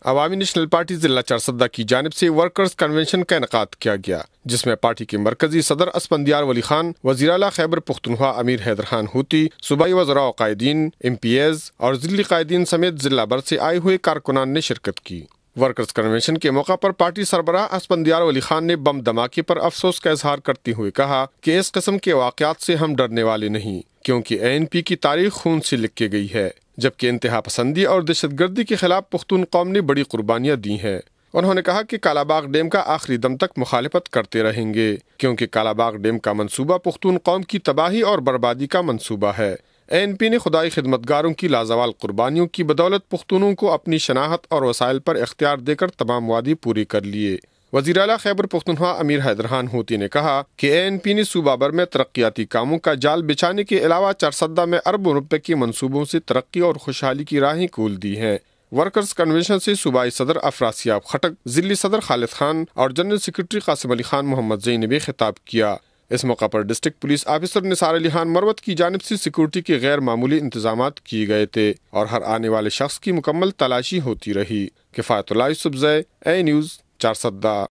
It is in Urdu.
عوامی نیشنل پارٹی ضلع چارسدہ کی جانب سے ورکرز کنونشن کا انعقاد کیا گیا، جس میں پارٹی کے مرکزی صدر اسفندیار ولی خان، وزیر اعلیٰ خیبر پختونخوا امیر حیدر خان ہوتی، صوبائی وزراء و قائدین، ایم پی ایز اور ضلعی قائدین سمیت ضلع بھر سے آئے ہوئے کارکنان نے شرکت کی۔ ورکرز کنونشن کے موقع پر پارٹی سربراہ اسفندیار ولی خان نے بم دھماکے پر افسوس کا اظہار کرتے ہوئے کہا کہ اس قسم کے واقعات سے ہم ڈرنے والے نہیں، کیونکہ اے این پی کی تاریخ خون سے لکھ کے گئی ہے، جبکہ انتہا پسندی اور دہشت گردی کے خلاف پختون قوم نے بڑی قربانیاں دی ہیں۔ انہوں نے کہا کہ کالا باغ ڈیم کا آخری دم تک مخالفت کرتے رہیں گے، کیونکہ کالا باغ ڈیم کا منصوبہ پختون قوم کی تباہی اور بربادی کا منصوبہ ہے۔ اے این پی نے خدائی خدمتگاروں کی لازوال قربانیوں کی بدولت پختونوں کو اپنی شناخت اور وسائل پر اختیار دے کر تمام وعدے پورے کر لیے۔ وزیر اعلیٰ خیبر پختونخوا امیر حیدر خان ہوتی نے کہا کہ اے این پی نے صوبہ بھر میں ترقیاتی کاموں کا جال بچھانے کے علاوہ چارسدہ میں اربوں روپے کے منصوبوں سے ترقی اور خوشحالی کی راہیں کھول دی ہیں۔ ورکرز کنونشن سے صوبائی صدر افراسیاب خٹک، ضلعی صدر خالد خان اور جنرل سیکرٹری قاسم علی خان محمد زئی نے بھی خطاب کیا۔ اس موقع پر ڈسٹرکٹ پولیس آفیسر نثار علی خان مروت کی جانب سے سیکورٹی کے غیر معمولی انتظامات کیے گئے تھے اور ہر آنے والے شخص کی مکمل تلاشی ہوتی رہی۔ کفایت اللہ یوسف زئی، اے نیوز، چارسدہ۔